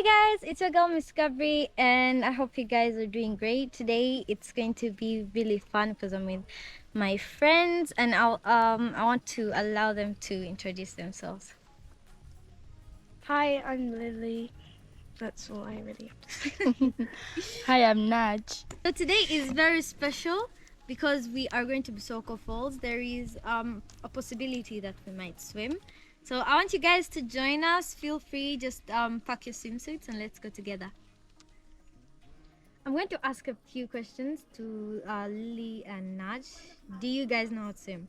Hi guys, it's your girl Miss Gabri, and I hope you guys are doing great. Today it's going to be really fun because I'm with my friends, and I want to allow them to introduce themselves. Hi, I'm Lily. That's all I really have to say. Hi, I'm Naj. So today is very special because we are going to Busoko Falls. There is a possibility that we might swim. So I want you guys to join us. Feel free, just pack your swimsuits and let's go together. I'm going to ask a few questions to Lily and Naj. Do you guys know how to swim?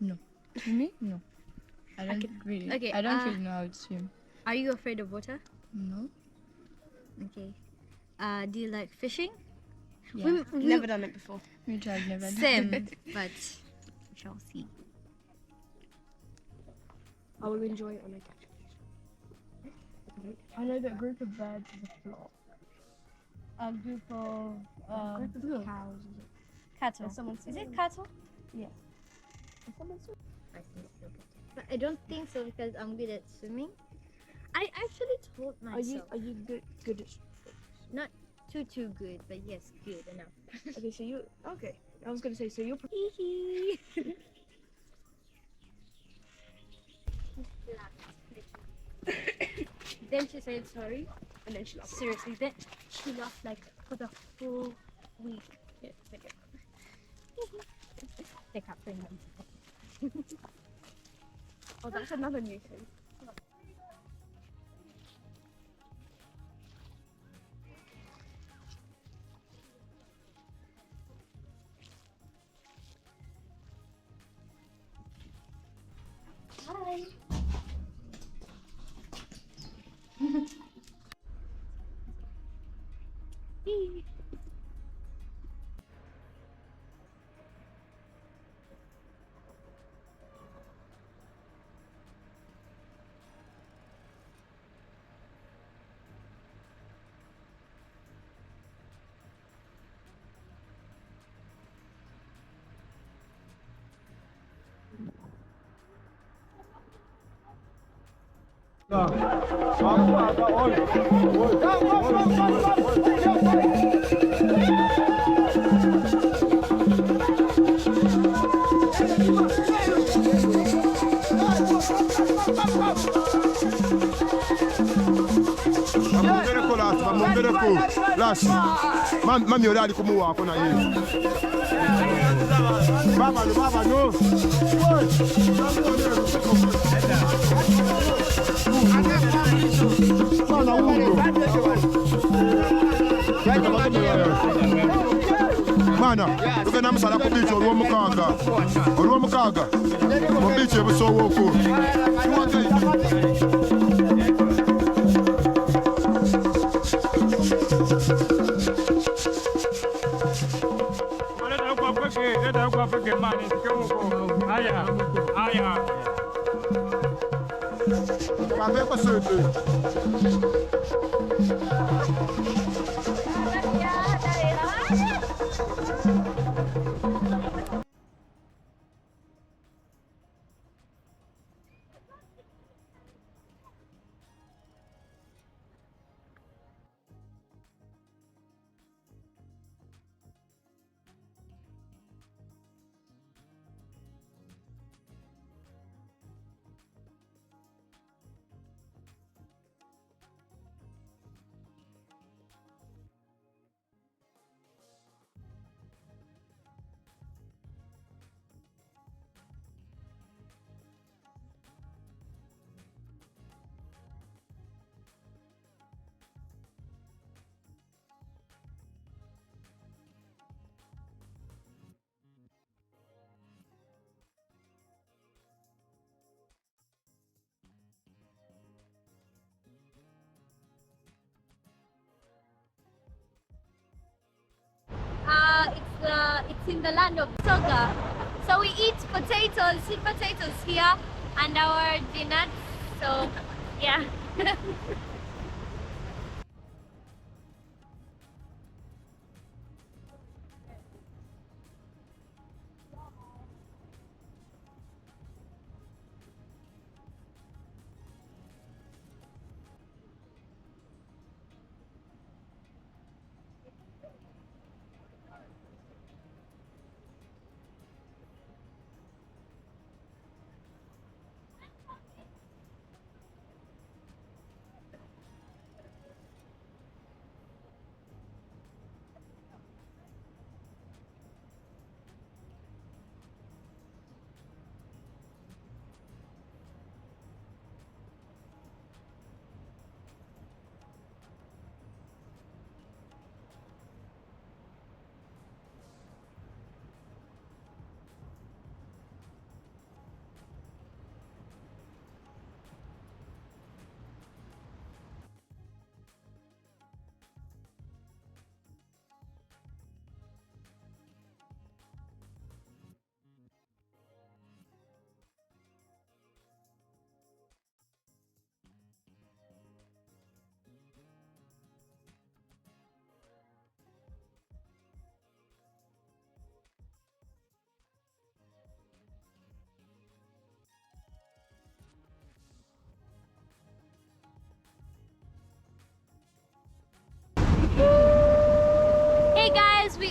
No. Me? No. I don't really. Okay, I don't really know how to swim. Are you afraid of water? No. Okay. Do you like fishing? Yeah. Never done it before. Me too. I've never done. Same, but we shall see. I will enjoy it when I catch it. I know that a group of birds is a flock. A group of Cows. cattle. Someone Is it cattle? Yeah. But I don't think so because I'm good at swimming. I actually told myself. Are you good at? Not too good, but yes, good enough. Okay, so you okay? I was gonna say so you're. Then she said sorry. And then she laughed. Seriously, then she laughed like for the full week. Yeah, take it. Take up for him. Oh, that's another new thing. Hi. Mami olali kumuwa kona yeye. Baba no. Mana, tugenda musala ku beach olw'omukaaga. Olw'omukaaga. Mu beach ebusowooko. It's in the land of Soga. So we eat potatoes, sweet potatoes here, and our peanuts. So yeah.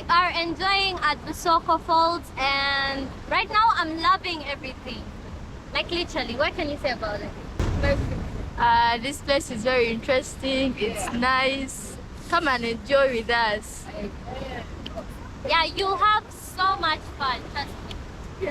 are enjoying at Busoko Falls, and right now I'm loving everything. Like literally, what can you say about it? This place is very interesting. It's nice. Come and enjoy with us. Yeah, you'll have so much fun, trust me.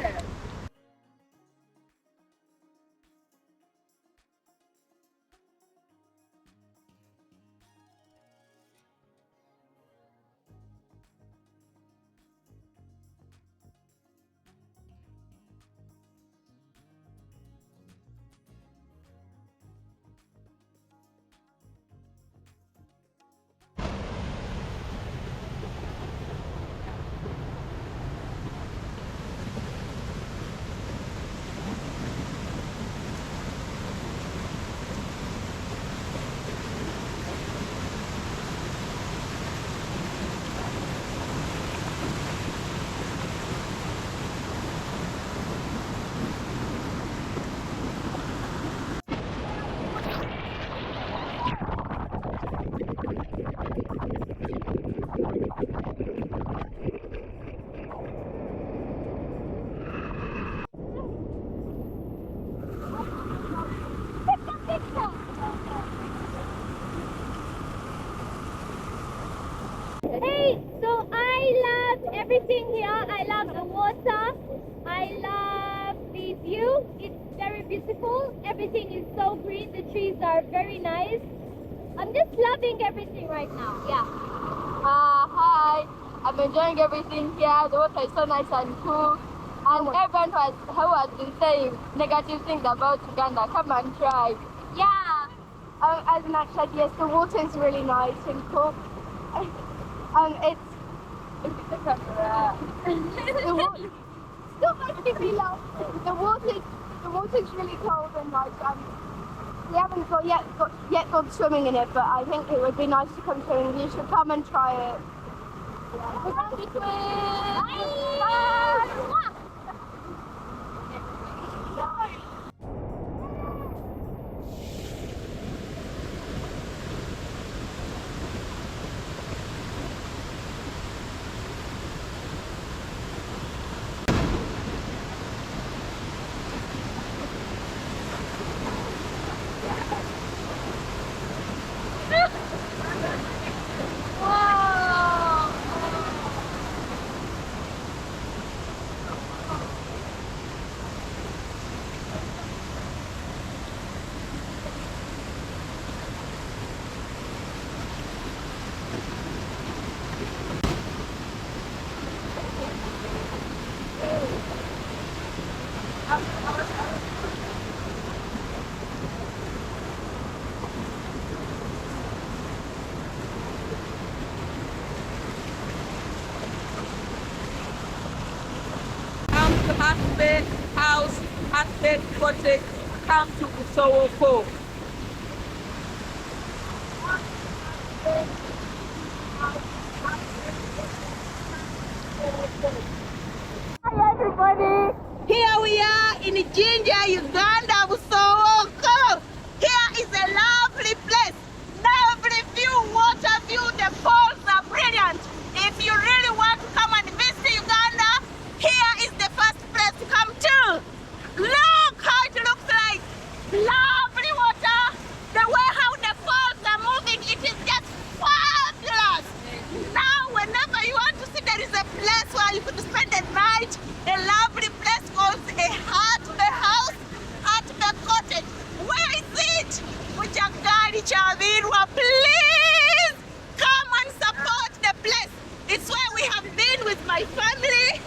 Hey, so I love everything here. I love the water. I love the view. It's very beautiful. Everything is so green. The trees are very nice. I'm just loving everything right now. Yeah. Hi. I'm enjoying everything here. The water is so nice and cool. And everyone who has been saying negative things about Uganda, come and try. Yeah. As Max said, yes, the water is really nice and cool. It's the water. Stop making me laugh. The water's really cold and nice. We haven't yet gone swimming in it, but I think it would be nice to come swimming. You should come and try it. Aspect house, aspect cottage, come to Waterfalls. Hi everybody! Here we are in Jinja, Uganda, Busoko. Here is a lovely place. Lovely view, water view, the falls are brilliant. If you really want to come and visit Uganda, here is the first place to come to. Look how it looks like. Lovely water. The way how the falls are moving, it is just fabulous. Now, whenever you want to see, there is a place where you could spend the night. A lovely place called a Heart the House, Heart the Cottage. Where is it? Muchangari Chavirwa, please come and support the place. It's where we have been with my family.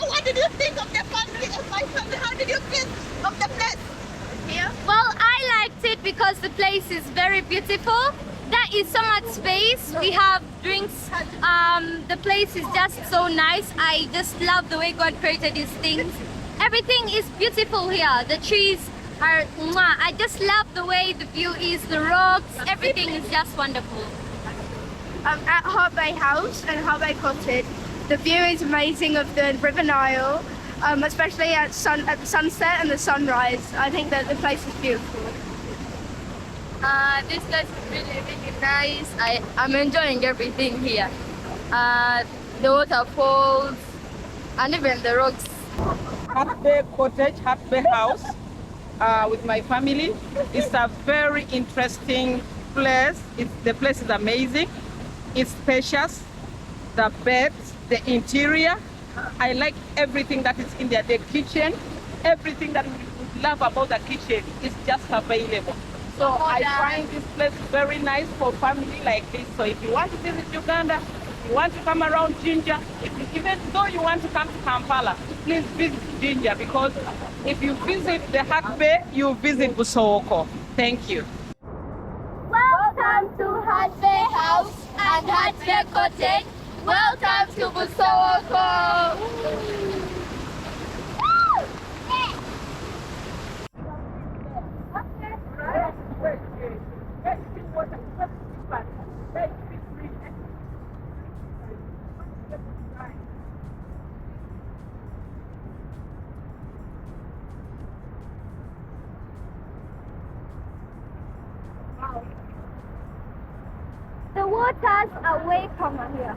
What did you think of the family of my family? How did you feel of the place? Here? Well, I liked it because the place is very beautiful. There is so much space. We have drinks. The place is just so nice. I just love the way God created these things. Everything is beautiful here. The trees are mwah. I just love the way the view is, the rocks, everything is just wonderful. At Heart Bay House and Heart Bay Cottage, the view is amazing of the River Nile, especially at the sunset and the sunrise. I think that the place is beautiful. This place is really, really nice. I'm enjoying everything here. the waterfalls, and even the rocks. Hat Bay Cottage, Hat Bay House, with my family. It's a very interesting place. The place is amazing. It's spacious. The beds, the interior. I like everything that is in there. The kitchen, everything that we love about the kitchen is just available. So I find this place very nice for family like this. So if you want to visit Uganda, if you want to come around Jinja, even though you want to come to Kampala, please visit Jinja, because if you visit the Hat Bay, you visit Busowoko. Thank you. Welcome to Hat Bay House and Hat Bay Cottage. Welcome to Busowoko. The waters are way calmer here.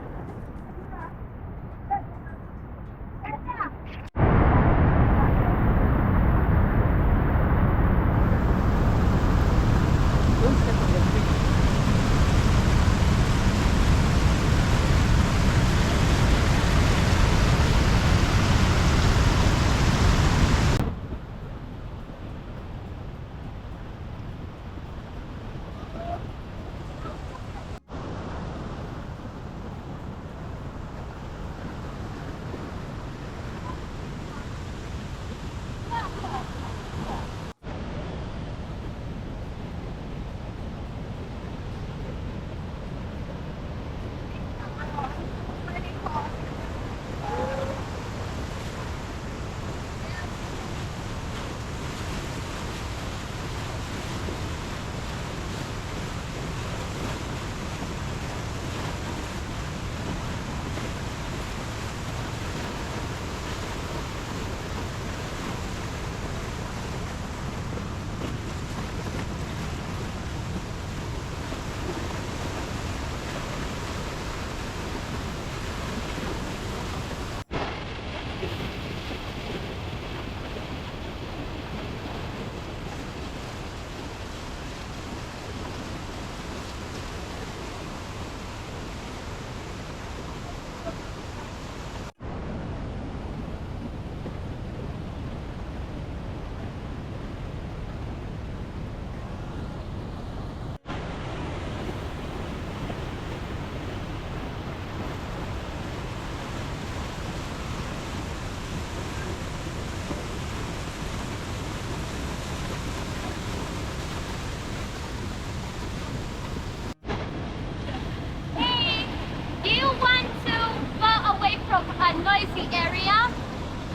A noisy area.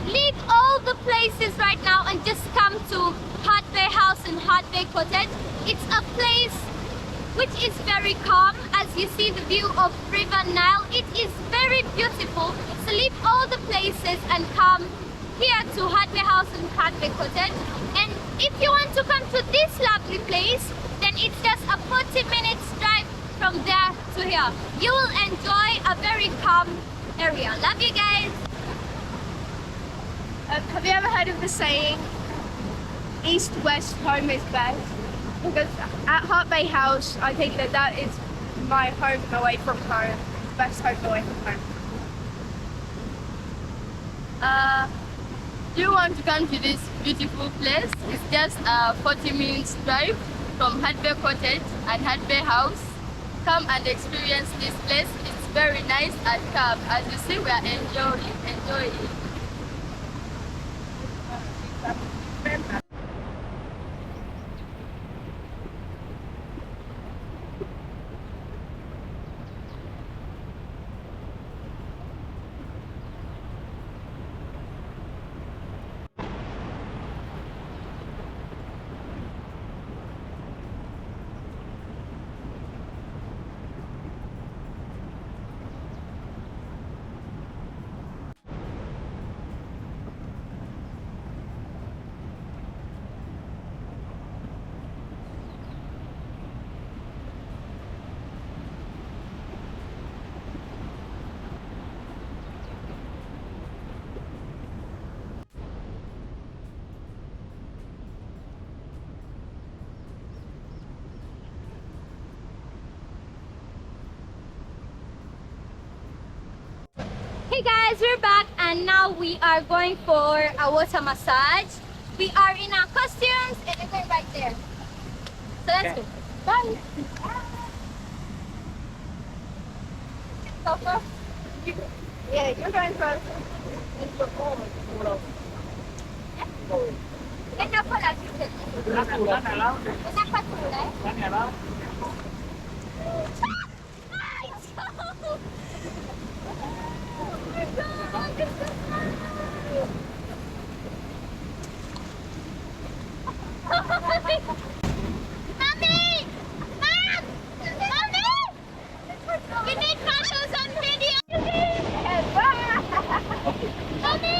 Leave all the places right now and just come to Hat Bay House and Hat Bay Cottage. It's a place which is very calm. As you see the view of River Nile, it is very beautiful. So leave all the places and come here to Hat Bay House and Hat Bay Cottage. And if you want to come to this lovely place, then it's just a 40 minutes drive from there to here. You will enjoy a very calm area. Love you guys. Have you ever heard of the saying, east-west home is best? Because at Hat Bay House, I think that is my home away from home. Best home away from home. You want to come to this beautiful place? It's just a 40 minutes drive from Hat Bay Cottage and Hat Bay House. Come and experience this place. It's very nice and calm. As you see, we are enjoying. Hey guys, we're back and now we are going for a water massage. We are in our costumes and we're going right there. So let's go. Bye. Go first. Yeah, you're going first. Ito po lang. Una pa tulay. Mommy! Mom! Mommy! We need photos on video! Mommy!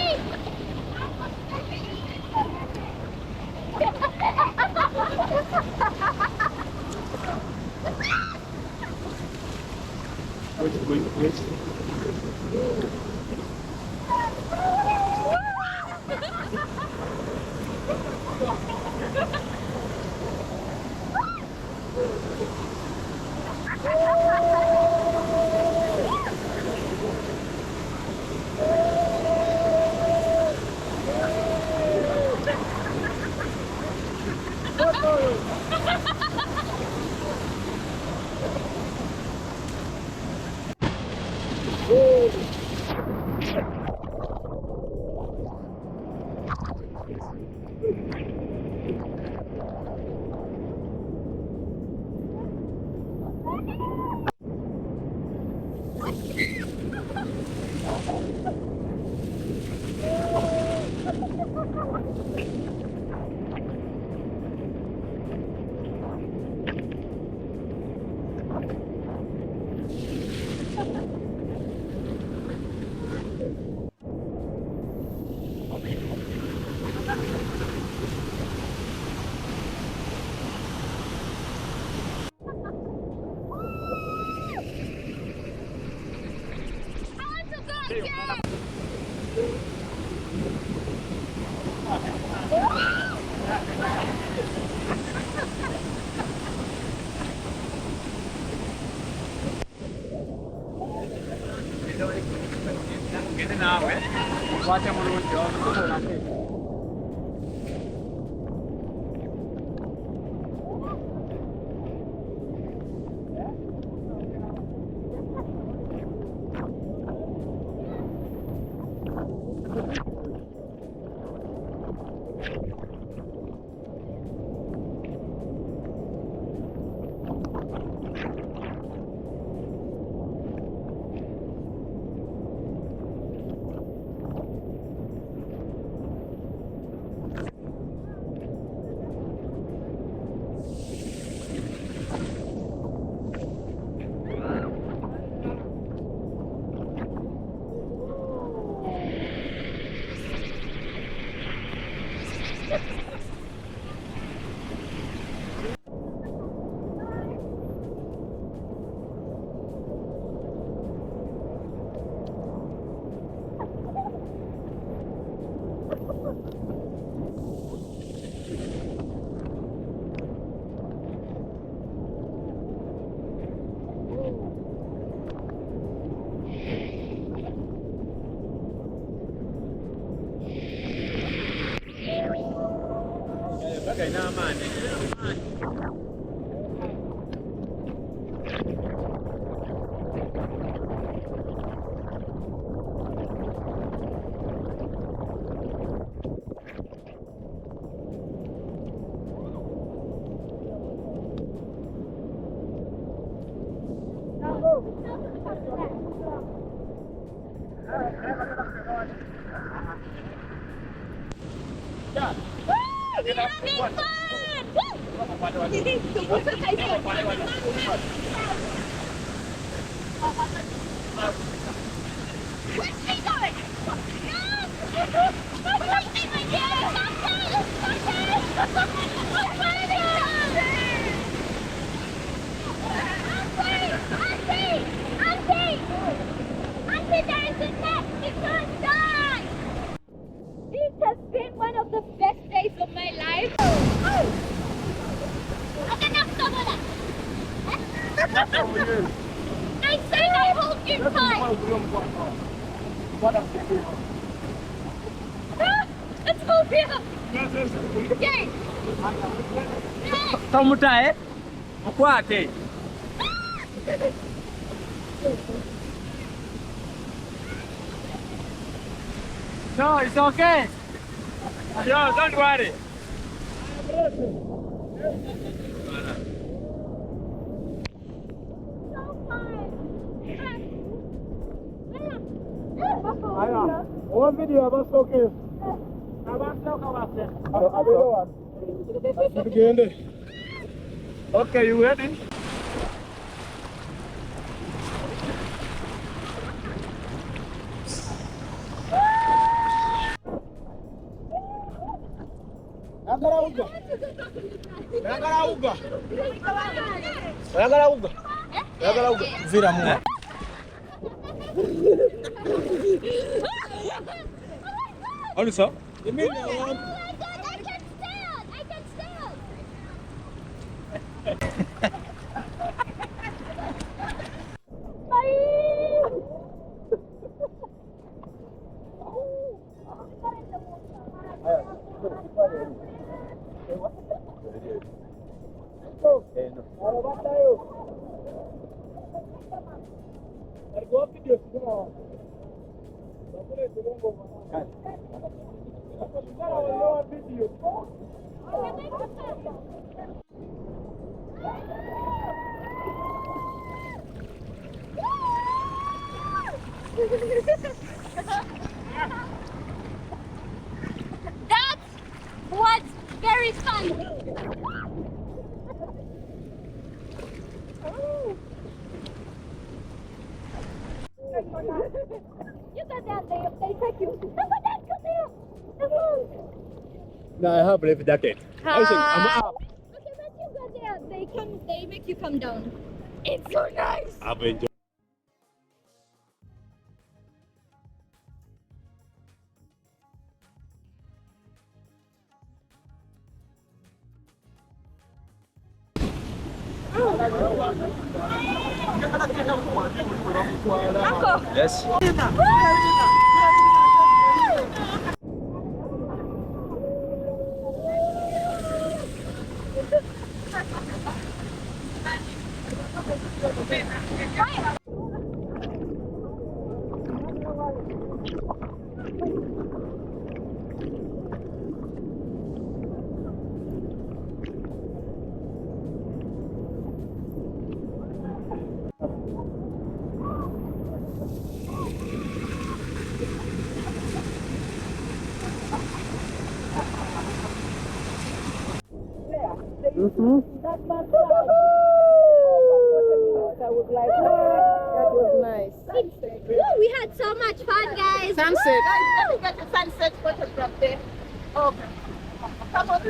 I said I hope you're fine. Let's go here. Yay. Tamutai? Akwate. No, it's okay. No, don't worry. One video, that's okay. Okay, you ready? Vira mu. Olha só. Oh my God, I can stand! I can stand! That was very fun. You got that, they take you. No, but that's good there. Come on. No, I have left jacket. I think I'm up. Okay, but you got there. They make you come down. It's so nice. I've enjoyed. Yes. That was nice. Woo, we had so much fun, guys. Sunset. Woo! Let me get the sunset photograph there. Okay. Come on,